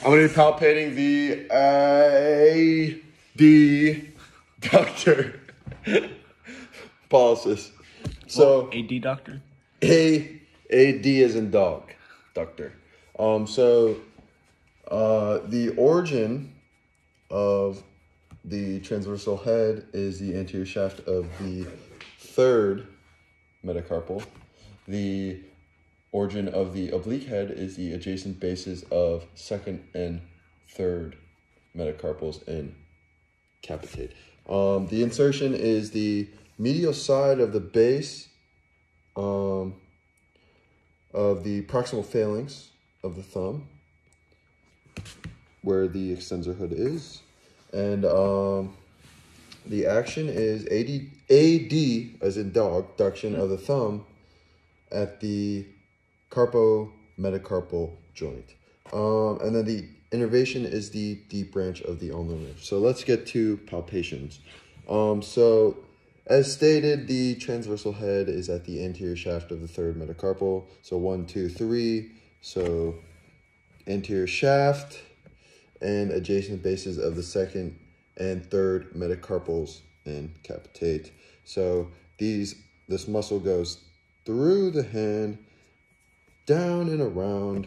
I'm going to be palpating the adductor pollicis. So AD doctor? AD is in dog, ductor. The origin of the transversal head is the anterior shaft of the third metacarpal. The origin of the oblique head is the adjacent bases of second and third metacarpals and capitate. The insertion is the medial side of the base of the proximal phalanx of the thumb, where the extensor hood is. And the action is AD as in dog, duction of the thumb at the carpo-metacarpal joint. And then the innervation is the deep branch of the ulnar nerve. So let's get to palpations. So as stated, the transversal head is at the anterior shaft of the third metacarpal. So 1, 2, 3. So anterior shaft and adjacent bases of the second and third metacarpals and capitate. So this muscle goes through the hand, down and around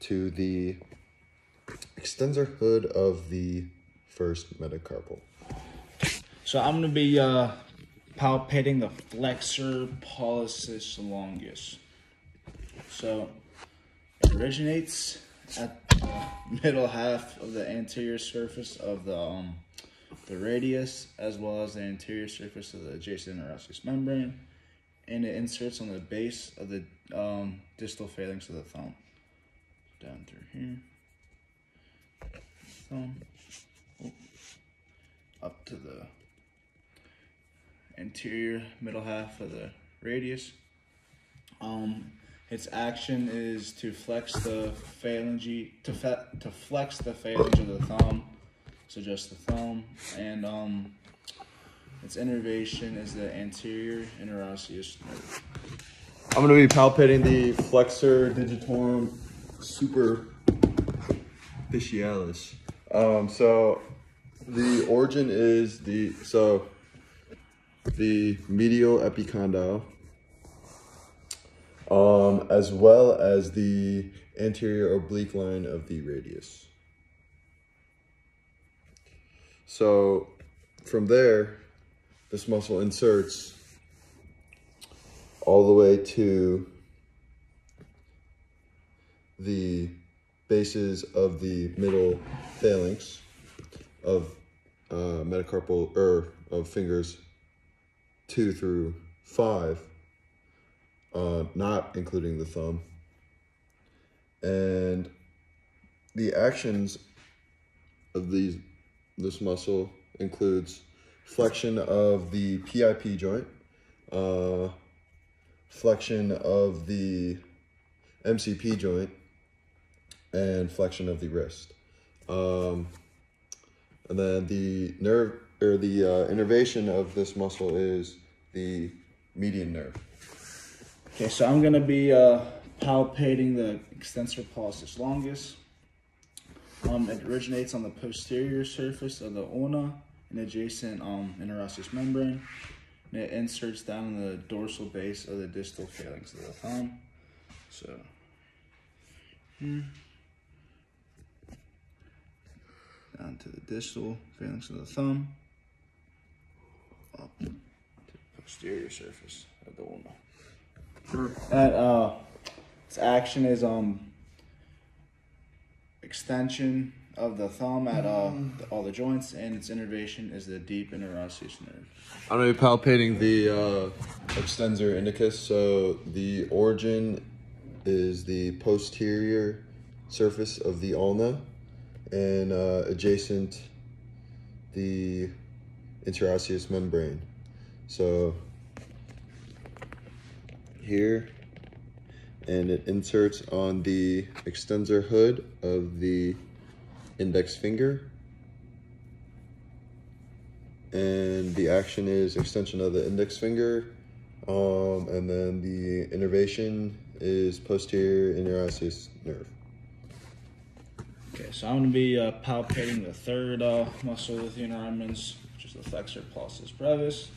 to the extensor hood of the first metacarpal. So I'm going to be palpating the flexor pollicis longus. So it originates at the middle half of the anterior surface of the radius, as well as the anterior surface of the adjacent interosseous membrane, and it inserts on the base of the distal phalanx of the thumb. Down through here, thumb, up to the anterior middle half of the radius. Its action is to flex the phalange of the thumb, so just the thumb, and its innervation is the anterior interosseous nerve. I'm going to be palpating the flexor digitorum superficialis. So the origin is the medial epicondyle, as well as the anterior oblique line of the radius. So from there, this muscle inserts all the way to the bases of the middle phalanx of metacarpal of fingers 2 through 5, not including the thumb. And the actions of this muscle includes flexion of the PIP joint, flexion of the MCP joint, and flexion of the wrist. And then the nerve, or the innervation of this muscle is the median nerve. Okay, so I'm going to be palpating the extensor pollicis longus. It originates on the posterior surface of the ulna and adjacent interosseous membrane, and it inserts down in the dorsal base of the distal phalanx of the thumb. So here, down to the distal phalanx of the thumb, up to the posterior surface of the ulna. Its action is extension of the thumb at all the joints, and its innervation is the deep interosseous nerve. I'm going to be palpating the extensor indicus. So the origin is the posterior surface of the ulna and adjacent the interosseous membrane. So here, and it inserts on the extensor hood of the index finger, and the action is extension of the index finger, and then the innervation is posterior interosseous nerve. Okay, so I'm going to be palpating the third muscle of the thenar eminence, which is the flexor pollicis brevis.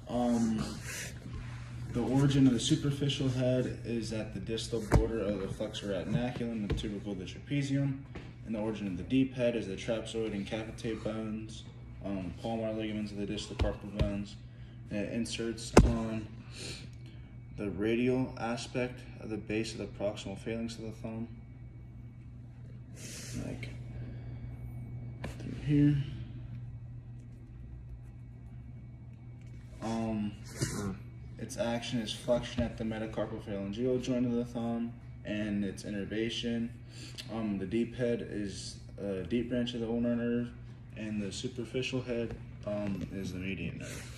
The origin of the superficial head is at the distal border of the flexor retinaculum, the tubercle of the trapezium. And the origin of the deep head is the trapezoid and capitate bones, palmar ligaments of the distal carpal bones. And it inserts on the radial aspect of the base of the proximal phalanx of the thumb, like through here. Its action is flexion at the metacarpophalangeal joint of the thumb, and its innervation. The deep head is a deep branch of the ulnar nerve, and the superficial head is the median nerve.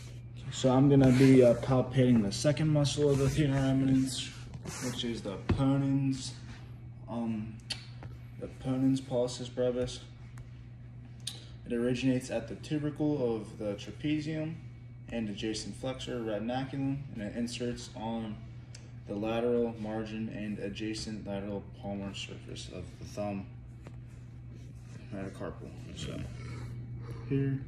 So I'm gonna be palpating the second muscle of the thenar eminence, which is the ponens pollicis brevis. It originates at the tubercle of the trapezium and adjacent flexor retinaculum, and it inserts on the lateral margin and adjacent lateral palmar surface of the thumb metacarpal. So here,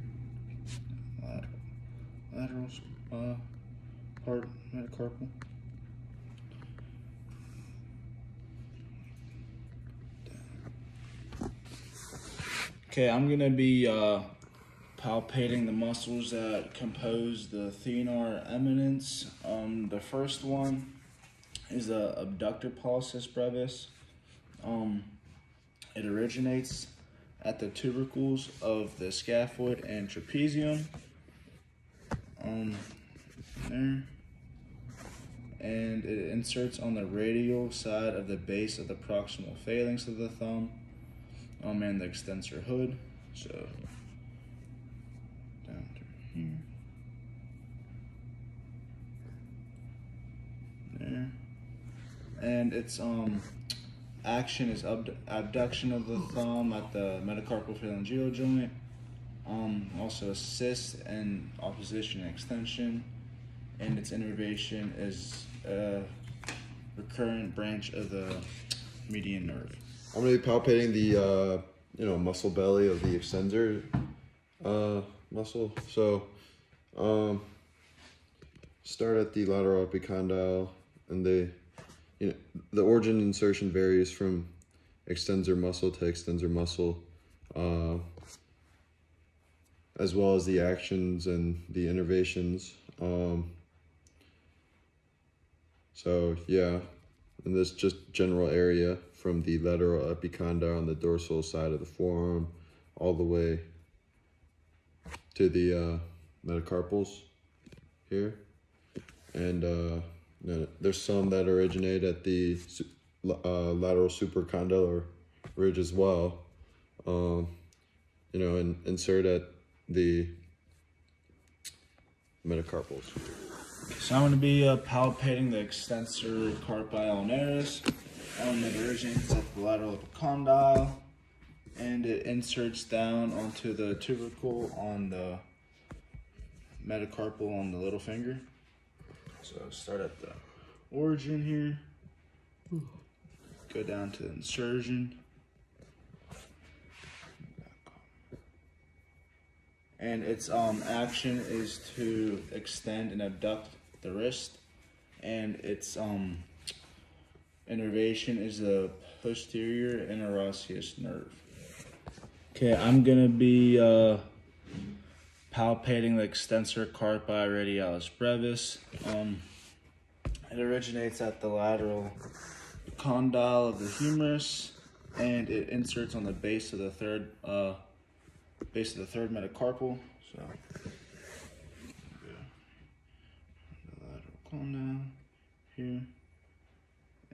lateral part metacarpal. Okay, I'm gonna be palpating the muscles that compose the thenar eminence. The first one is the abductor pollicis brevis. It originates at the tubercles of the scaphoid and trapezium. There. And it inserts on the radial side of the base of the proximal phalanx of the thumb, and the extensor hood. So down through here, there, and its action is abduction of the thumb at the metacarpophalangeal joint. Also assists in opposition and extension, and its innervation is a recurrent branch of the median nerve. I'm going to be palpating the muscle belly of the extensor muscle. So start at the lateral epicondyle, and the origin insertion varies from extensor muscle to extensor muscle, as well as the actions and the innervations. So yeah, in this just general area from the lateral epicondyle on the dorsal side of the forearm all the way to the metacarpals here. And there's some that originate at the lateral supracondylar ridge as well, and insert at the metacarpals. So I'm going to be palpating the extensor carpi ulnaris. It originates at the lateral epicondyle, and it inserts down onto the tubercle on the metacarpal on the little finger. So start at the origin here, go down to the insertion, and its action is to extend and abduct the wrist, and its innervation is the posterior interosseous nerve. Okay, I'm gonna be palpating the extensor carpi radialis brevis. It originates at the lateral condyle of the humerus, and it inserts on the base of the third metacarpal. So the lateral condyle here,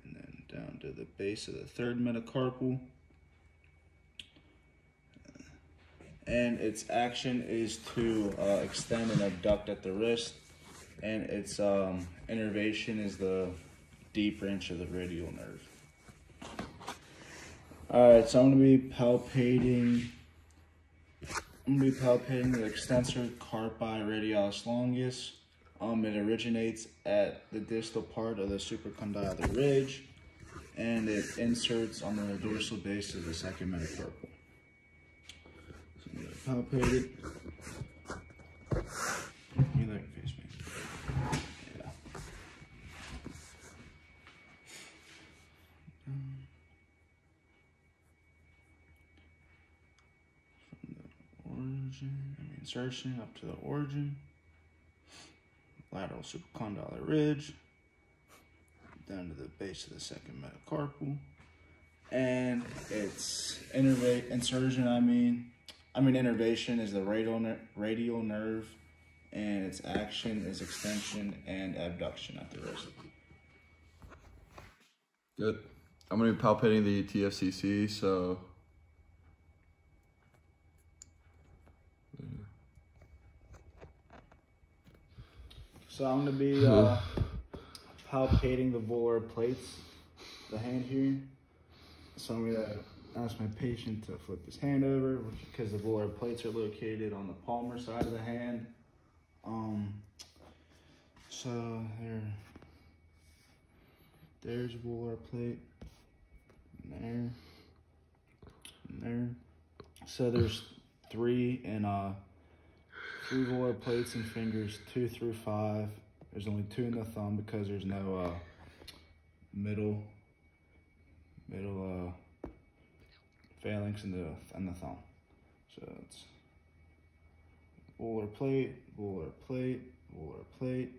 and then down to the base of the third metacarpal. And its action is to extend and abduct at the wrist, and its innervation is the deep branch of the radial nerve. Alright, so I'm going to be palpating the extensor carpi radialis longus. It originates at the distal part of the supracondylar ridge, and it inserts on the dorsal base of the second metacarpal. So I'm gonna palpate it. You like face me? Yeah. Insertion up to the origin, lateral supracondylar ridge, down to the base of the second metacarpal, and its innervation is the radial nerve, and its action is extension and abduction at the wrist. Good. I'm going to be palpating the TFCC, so... So I'm going to be palpating the volar plates, the hand here. So I'm going to ask my patient to flip his hand over, because the volar plates are located on the palmar side of the hand. So there's volar plate, and there. So there's three volar plates and fingers 2 through 5. There's only 2 in the thumb because there's no middle phalanx in the thumb. So it's volar plate, volar plate, volar plate.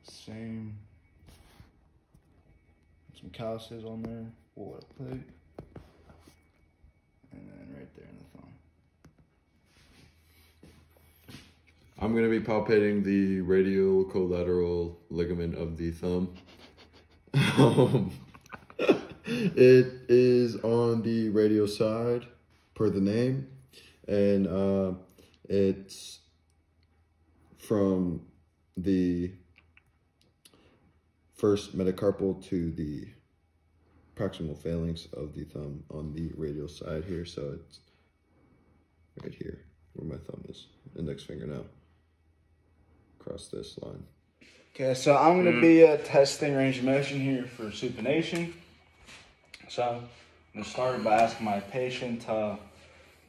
Same. Some calluses on there, volar plate, and then right there in the thumb. I'm going to be palpating the radial collateral ligament of the thumb. It is on the radial side, per the name, and it's from the first metacarpal to the proximal phalanx of the thumb on the radial side here. So it's right here where my thumb is, index finger now, across this line. Okay, so I'm going to be testing range of motion here for supination. So I'm going to start by asking my patient to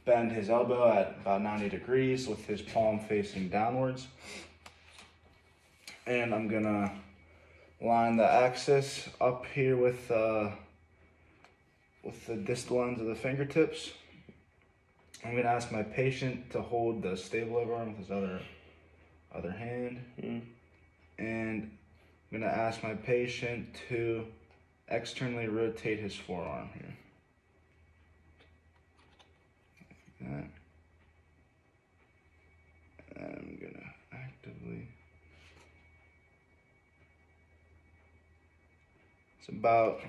bend his elbow at about 90 degrees with his palm facing downwards. And I'm going to line the axis up here with the distal ends of the fingertips. I'm going to ask my patient to hold the stable lever arm with his other hand. And I'm going to ask my patient to externally rotate his forearm here. Like that. And I'm going to actively... It's about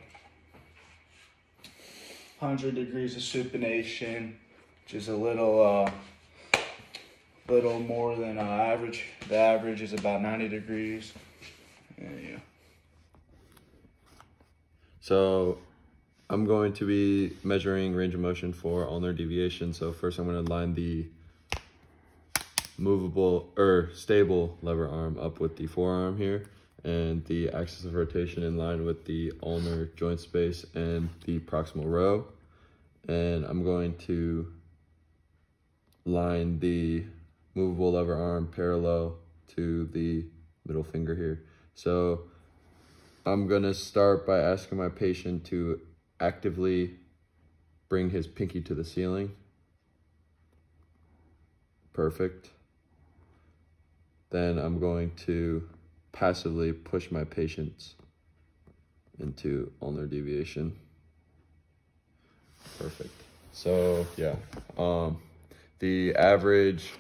100 degrees of supination, which is a little more than average. The average is about 90 degrees. Yeah. So I'm going to be measuring range of motion for ulnar deviation. So first I'm going to line the movable or stable lever arm up with the forearm here, and the axis of rotation in line with the ulnar joint space and the proximal row. And I'm going to line the movable lever arm parallel to the middle finger here. So I'm gonna start by asking my patient to actively bring his pinky to the ceiling. Perfect. Then I'm going to passively push my patients into ulnar deviation. Perfect. So yeah, the average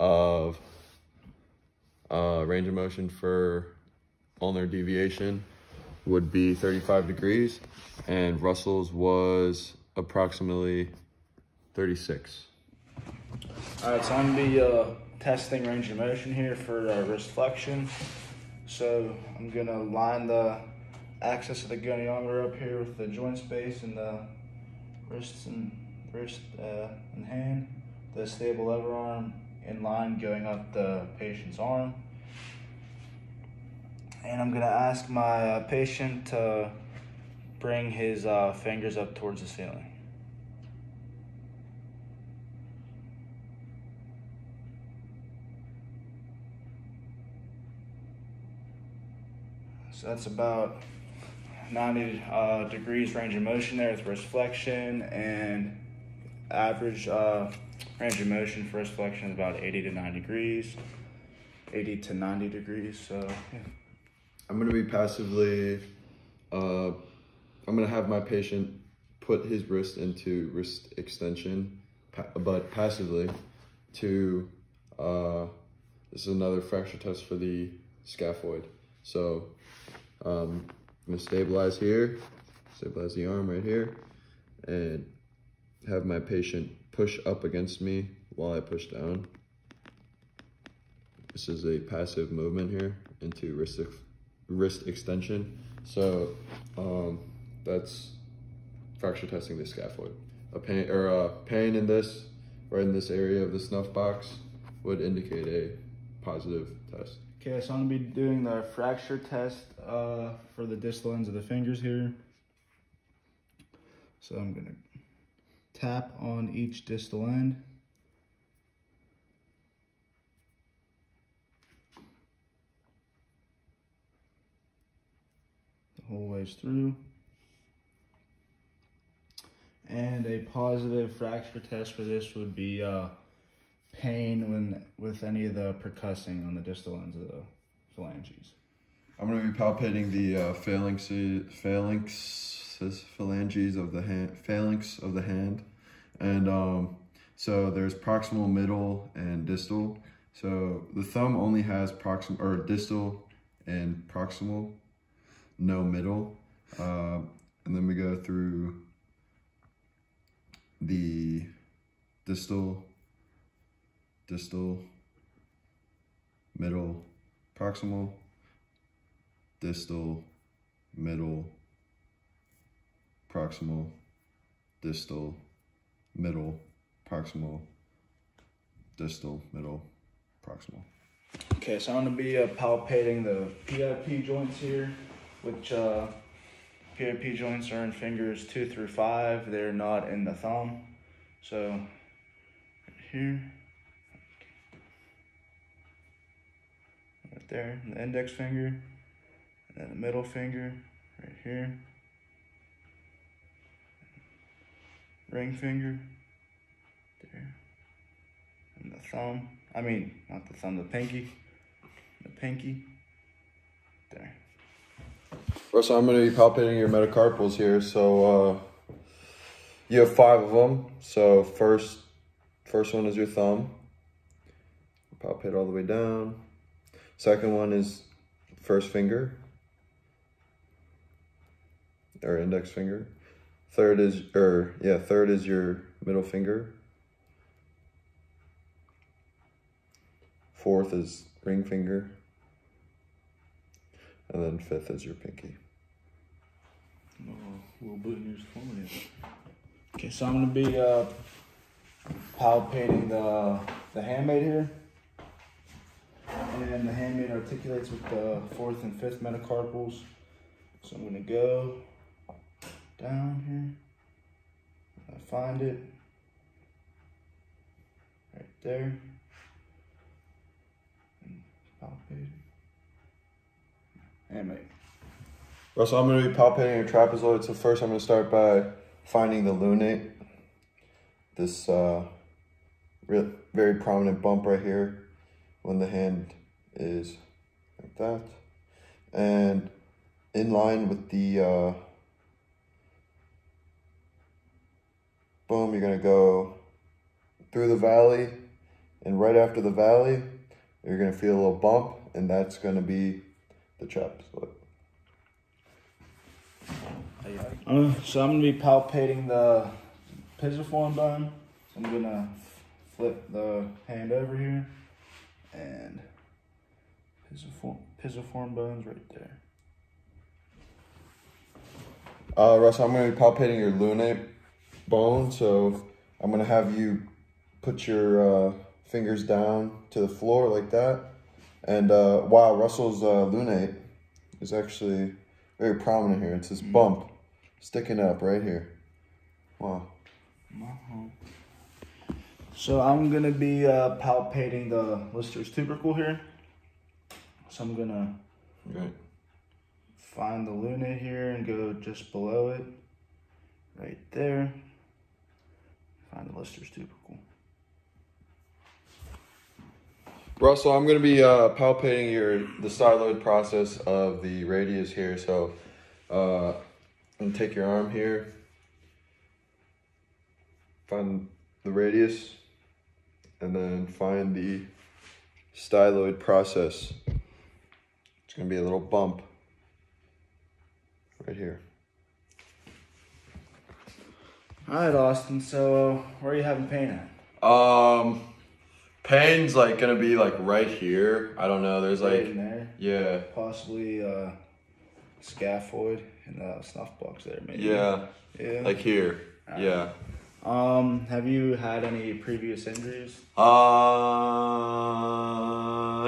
of range of motion for ulnar deviation would be 35 degrees, and Russell's was approximately 36. All right, so I'm gonna be testing range of motion here for wrist flexion. So I'm gonna line the axis of the goniometer up here with the joint space and the wrist and hand. The stable lever arm in line going up the patient's arm. And I'm gonna ask my patient to bring his fingers up towards the ceiling. So that's about 90 degrees range of motion there with wrist flexion, and average range of motion for wrist flexion is about 80 to 90 degrees. 80 to 90 degrees, so yeah. I'm gonna be passively, I'm gonna have my patient put his wrist into wrist extension, but passively to, this is another fracture test for the scaphoid. So I'm gonna stabilize here, stabilize the arm right here, and have my patient push up against me while I push down. This is a passive movement here into wrist extension. So that's fracture testing the scaphoid. A pain in this, right in this area of the snuff box, would indicate a positive test. Okay, so I'm gonna be doing the fracture test for the distal ends of the fingers here. So I'm gonna tap on each distal end. The whole ways through. And a positive fracture test for this would be pain with any of the percussing on the distal ends of the phalanges. I'm going to be palpating the phalanx of the hand, and so there's proximal, middle, and distal. So the thumb only has distal and proximal, no middle, and then we go through the distal, middle, proximal, distal, middle, proximal, distal, middle, proximal, distal, middle, proximal. Okay, so I'm going to be palpating the PIP joints here, which PIP joints are in fingers 2 through 5. They're not in the thumb. So, right here, right there, the index finger, and then the middle finger, right here, ring finger, there, and the thumb, not the thumb, the pinky, there. Russell, I'm going to be palpating your metacarpals here. So you have 5 of them. So first one is your thumb. Palpate all the way down. Second one is first finger, or index finger. Third is your middle finger. Fourth is ring finger. And then 5th is your pinky. A little bit in your phone. Okay, so I'm gonna be palpating the handmaid here. And the handmaid articulates with the 4th and 5th metacarpals. So I'm gonna go down here. I find it right there. And palpate. Handmaid. Russell, I'm going to be palpating your trapezoid. So first I'm going to start by finding the lunate. This very prominent bump right here when the hand is like that. And in line with the boom, you're going to go through the valley. And right after the valley, you're going to feel a little bump. And that's going to be the trapezoid. So I'm going to be palpating the pisiform bone. So I'm going to flip the hand over here, and pisiform bone's right there. Russell, I'm going to be palpating your lunate bone. So I'm going to have you put your fingers down to the floor like that. And wow, Russell's lunate is actually very prominent here. It's this bump. sticking up right here. Wow. So I'm gonna be palpating the Lister's tubercle here. So I'm gonna find the lunate here and go just below it, right there. Find the Lister's tubercle. Russell, I'm going to be palpating the styloid process of the radius here. So I'm going to take your arm here, find the radius, and then find the styloid process. It's going to be a little bump right here. All right, Austin. So where are you having pain at? Pain's like gonna be like right here. I don't know. There's Right like in there. Yeah. Possibly scaphoid and snuff box there, maybe. Yeah. Yeah. Like here. Yeah. Have you had any previous injuries? No.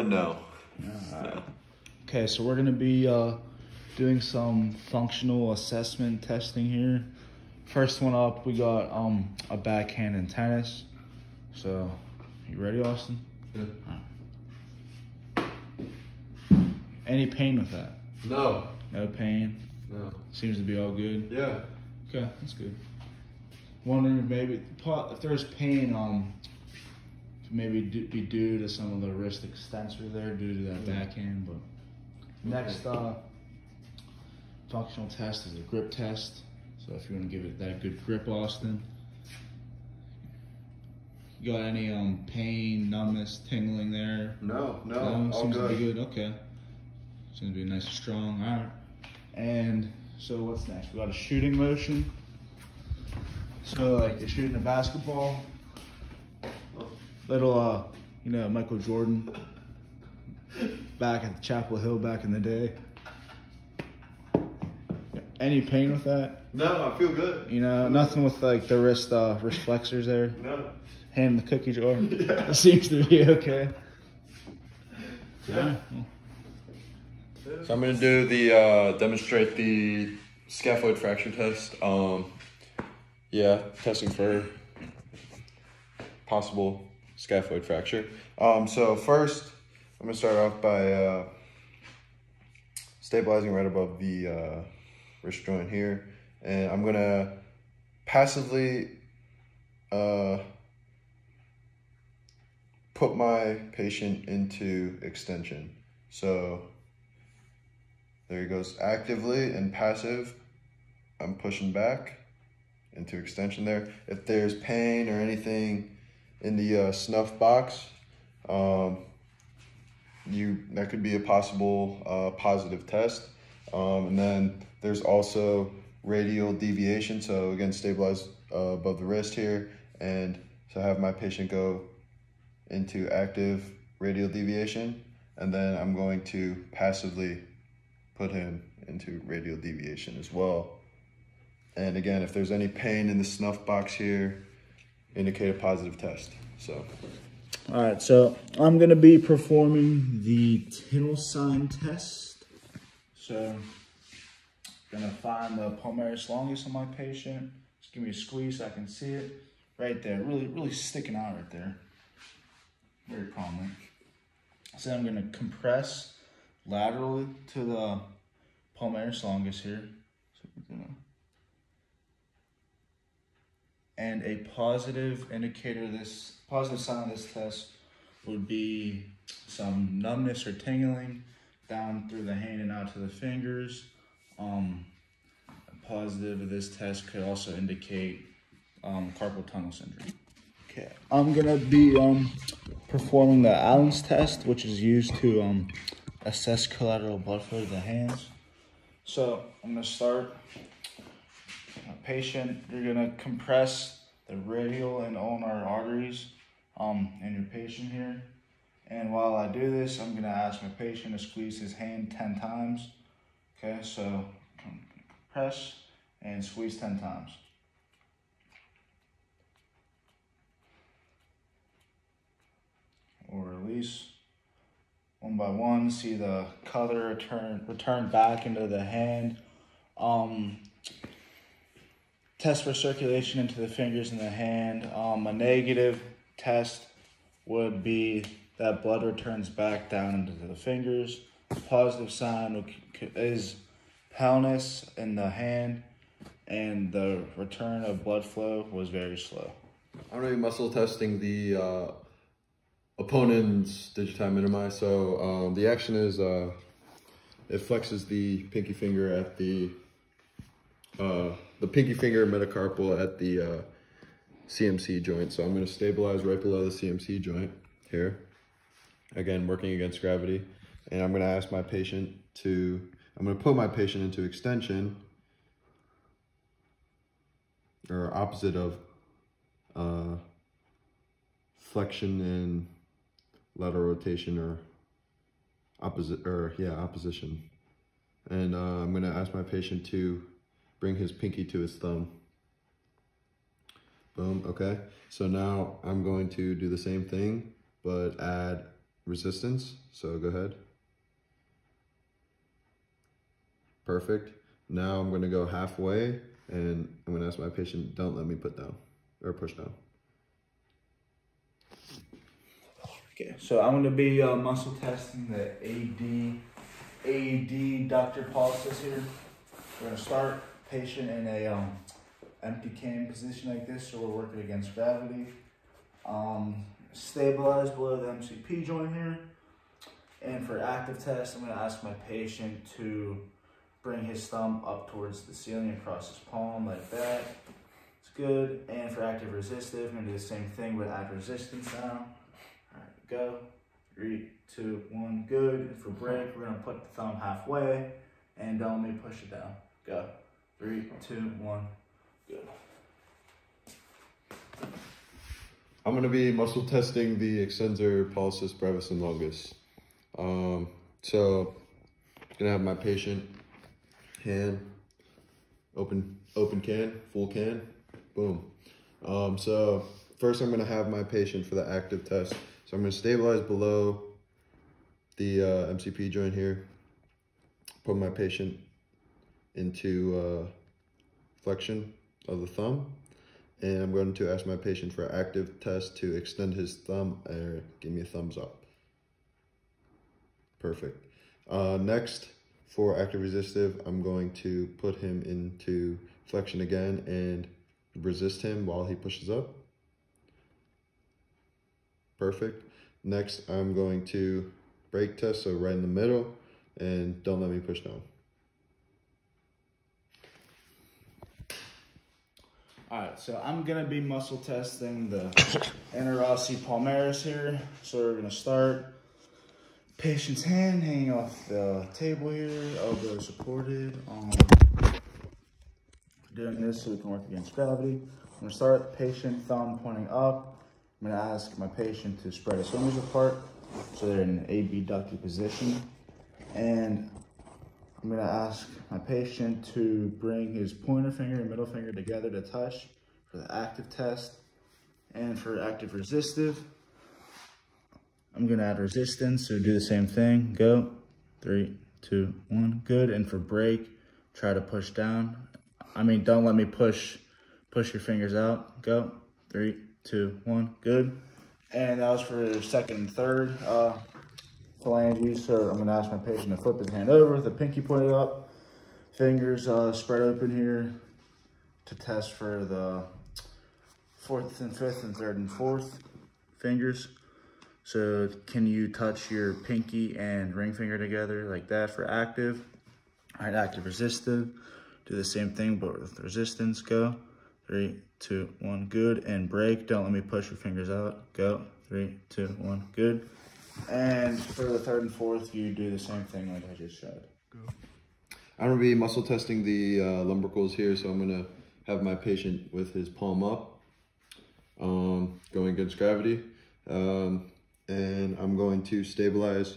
No. Okay, so we're gonna be doing some functional assessment testing here. First one up, we got a backhand in tennis. So, you ready, Austin? Yeah. Any pain with that? No. No pain? No. Seems to be all good? Yeah. Okay, that's good. Wondering if maybe, if there's pain, maybe be due to some of the wrist extensor there, due to that backhand, but next functional test is a grip test. So if you want to give it that good grip, Austin. You got any pain, numbness, tingling there? No, all seems good. to be good. Okay. Seems to be nice and strong. All right. And so what's next? We got a shooting motion. So like you're shooting a basketball. Little Michael Jordan back at Chapel Hill back in the day. Any pain with that? No, I feel good. Nothing with like the wrist flexors there. No. Hand in the cookie jar. Yeah. It seems to be okay. Yeah. So I'm gonna do the demonstrate the scaphoid fracture test. Testing for possible scaphoid fracture. So first, I'm gonna start off by stabilizing right above the wrist joint here, and I'm gonna passively put my patient into extension. So there he goes, actively and passive. I'm pushing back into extension there. If there's pain or anything in the snuff box, that could be a possible positive test. And then there's also radial deviation. So again, stabilize above the wrist here, and so have my patient go into active radial deviation, and then I'm going to passively put him into radial deviation as well. And again, if there's any pain in the snuff box here, indicate a positive test. So, all right, so I'm gonna be performing the Tinel sign test. So I'm gonna find the palmaris longus on my patient. Just give me a squeeze so I can see it. Right there, really sticking out right there. Very prominent. So I'm gonna compress laterally to the palmaris longus here. So we're gonna, and a positive indicator, this positive sign of this test would be some numbness or tingling down through the hand and out to the fingers. A positive of this test could also indicate carpal tunnel syndrome. Okay, I'm gonna be performing the Allen's test, which is used to assess collateral blood flow to the hands. So I'm gonna start. Patient, you're gonna compress the radial and ulnar arteries in your patient here. And while I do this, I'm gonna ask my patient to squeeze his hand 10 times. Okay, so compress and squeeze 10 times. Or release. One by one, see the color return back into the hand. test for circulation into the fingers and the hand. A negative test would be that blood returns back down into the fingers. The positive sign is paleness in the hand, and the return of blood flow was very slow. I'm gonna be muscle testing the opponent's digiti minimi. So the action is it flexes the pinky finger at the pinky finger metacarpal at the CMC joint. So I'm gonna stabilize right below the CMC joint here. Again, working against gravity. And I'm gonna ask my patient I'm gonna put my patient into extension, or opposite of flexion and lateral rotation, or opposition. And I'm gonna ask my patient to bring his pinky to his thumb. Boom, okay. So now I'm going to do the same thing, but add resistance. So go ahead. Perfect. Now I'm gonna go halfway, and I'm gonna ask my patient, don't let me put down, or push down. Okay, so I'm gonna be muscle testing the AD ductor pollicis here. We're gonna start patient in a empty can position like this, so we're working against gravity. Stabilize below the MCP joint here. And for active test, I'm gonna ask my patient to bring his thumb up towards the ceiling across his palm like that. It's good. And for active resistive, I'm gonna do the same thing, but add resistance now. All right, go. 3, 2, 1, good. And for break, we're gonna put the thumb halfway, and don't let me push it down. Go. 3, 2, 1, good. I'm gonna be muscle testing the extensor pollicis brevis and longus. So gonna have my patient hand open can, full can, boom. So first I'm gonna have my patient for the active test. So I'm gonna stabilize below the MCP joint here, put my patient into flexion of the thumb, and I'm going to ask my patient for an active test to extend his thumb or give me a thumbs up. Perfect. Next, for active resistive, I'm going to put him into flexion again and resist him while he pushes up. Perfect. Next, I'm going to break test, so right in the middle, and don't let me push down. All right, so I'm gonna be muscle testing the interossi palmaris here. So we're gonna start patient's hand hanging off the table here, elbow supported. Doing this so we can work against gravity. I'm gonna start patient thumb pointing up. I'm gonna ask my patient to spread his fingers apart so they're in an abducted position. And I'm gonna ask my patient to bring his pointer finger and middle finger together to touch for the active test. And for active resistive, I'm gonna add resistance, so do the same thing. Go, 3, 2, 1, good. And for break, try to push down. Don't let me push your fingers out. Go, 3, 2, 1, good. And that was for second and third phalanges. So I'm gonna ask my patient to flip his hand over, the pinky pointed up, fingers spread open here to test for the 4th and 5th and 3rd and 4th fingers. So can you touch your pinky and ring finger together like that for active? All right, active resistive. Do the same thing, but with resistance. Go, 3, 2, 1, good. And break, don't let me push your fingers out. Go, 3, 2, 1, good. And for the 3rd and 4th, you do the same thing like I just showed. Go. I'm gonna be muscle testing the lumbricals here, so I'm gonna have my patient with his palm up, going against gravity. And I'm going to stabilize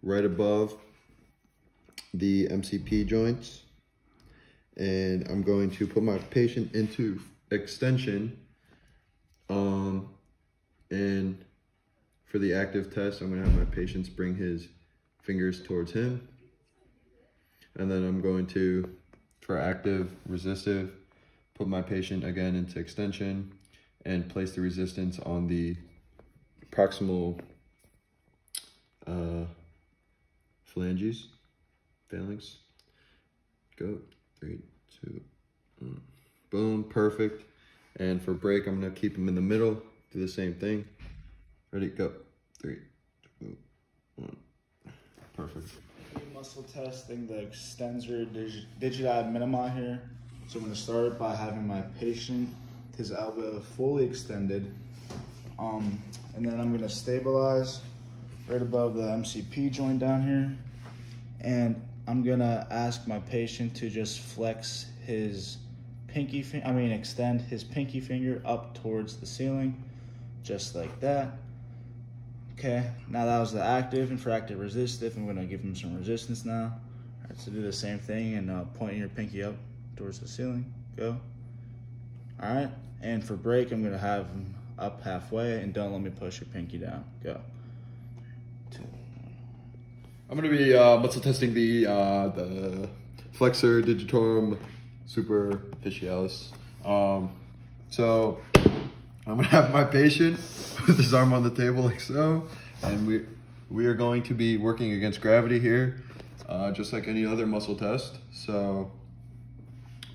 right above the MCP joints. And I'm going to put my patient into extension. And for the active test, I'm gonna have my patients bring his fingers towards him. And then I'm going to, for active resistive, put my patient again into extension and place the resistance on the proximal phalanx. Go, 3, 2, 1. Boom, perfect. And for break, I'm gonna keep him in the middle, do the same thing. Ready, go, 3, 2, 1. Perfect. Muscle testing the extensor digiti minima here. So I'm gonna start by having my patient, his elbow fully extended. And then I'm gonna stabilize right above the MCP joint down here. And I'm gonna ask my patient to just flex his extend his pinky finger up towards the ceiling, just like that. Okay, now that was the active, and for active resistive, I'm gonna give him some resistance now. All right, so do the same thing and point your pinky up towards the ceiling, go. All right, and for break, I'm gonna have him up halfway, and don't let me push your pinky down, go. 2, 1. I'm gonna be muscle testing the flexor digitorum superficialis. So I'm gonna have my patient with his arm on the table like so, and we are going to be working against gravity here, just like any other muscle test. So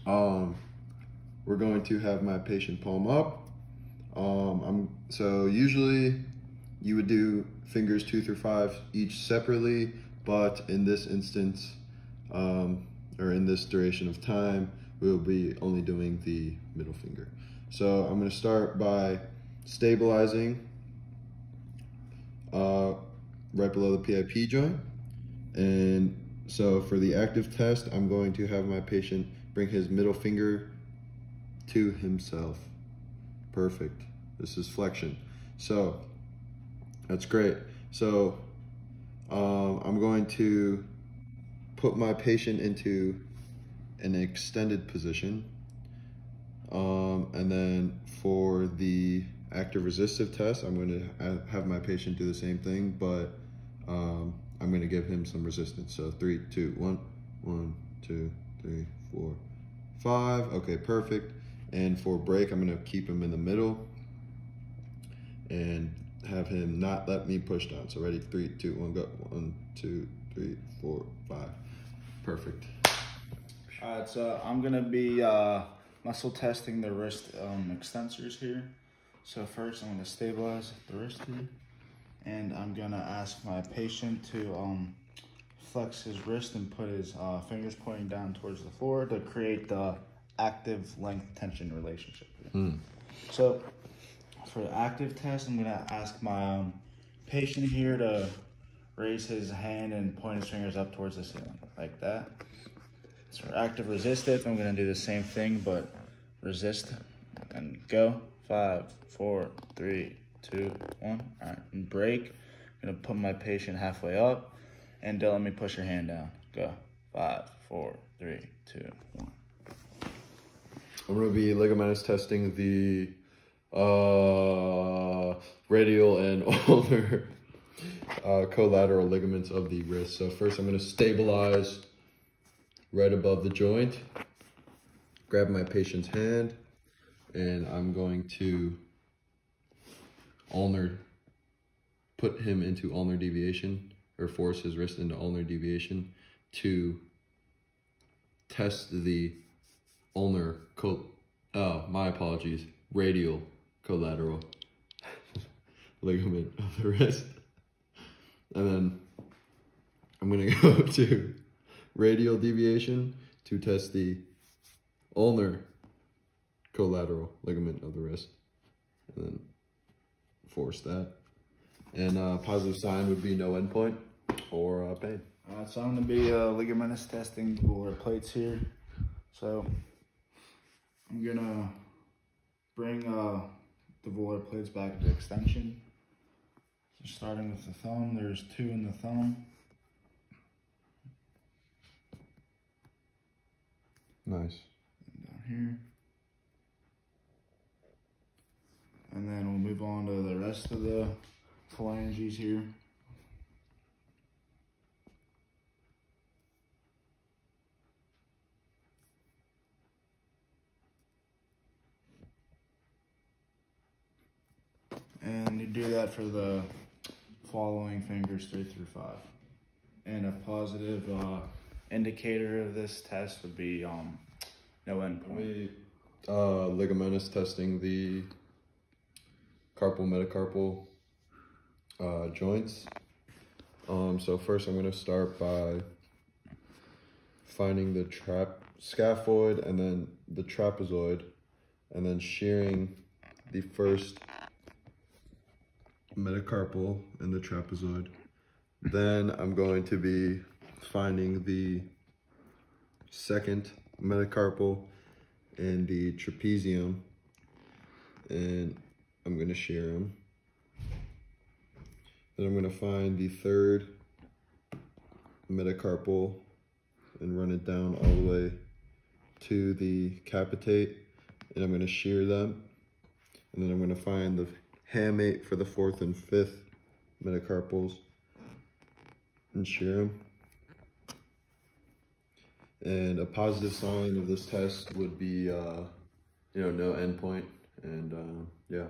we're going to have my patient palm up. So usually you would do fingers 2 through 5 each separately, but in this instance, or in this duration of time, we'll be only doing the middle finger. So I'm gonna start by stabilizing right below the PIP joint. And so for the active test, I'm going to have my patient bring his middle finger to himself. Perfect. This is flexion. So that's great. So I'm going to put my patient into an extended position. And then for the active resistive test, I'm going to have my patient do the same thing, but I'm going to give him some resistance. So 3, 2, 1, 1, 2, 3, 4, 5. Okay, perfect. And for break, I'm going to keep him in the middle and have him not let me push down. So ready, 3, 2, 1, go. 1, 2, 3, 4, 5. Perfect. All right, so I'm gonna be muscle testing the wrist extensors here. So first, I'm gonna stabilize the wrist here, and I'm gonna ask my patient to flex his wrist and put his fingers pointing down towards the floor to create the active length tension relationship here. So for the active test, I'm gonna ask my patient here to raise his hand and point his fingers up towards the ceiling, like that. So for active resistive, I'm gonna do the same thing, but resist and go. 5, 4, 3, 2, 1. All right, and break. I'm gonna put my patient halfway up, and don't let me push your hand down. Go. 5, 4, 3, 2, 1. I'm gonna be ligamentous testing the radial and ulnar collateral ligaments of the wrist. So first I'm gonna stabilize right above the joint, grab my patient's hand, and I'm going to put him into ulnar deviation, or force his wrist into ulnar deviation to test the radial collateral ligament of the wrist. And then I'm gonna go to radial deviation to test the ulnar collateral ligament of the wrist, and then force that. And positive sign would be no endpoint or pain. So I'm gonna be ligamentous testing the volar plates here. So I'm gonna bring the volar plates back into extension. So starting with the thumb, there's 2 in the thumb. Nice. And down here. And then we'll move on to the rest of the phalanges here. do that for the following fingers 3 through 5. And a positive indicator of this test would be no endpoint. Ligamentous testing the carpal metacarpal joints. So first I'm going to start by finding the scaphoid and then the trapezoid, and then shearing the first metacarpal and the trapezoid. Then I'm going to be finding the second metacarpal and the trapezium, and I'm going to shear them. Then I'm going to find the third metacarpal and run it down all the way to the capitate, and I'm going to shear them. And then I'm going to find the hamate for the fourth and fifth metacarpals and shear them. And a positive sign of this test would be, no endpoint, and yeah.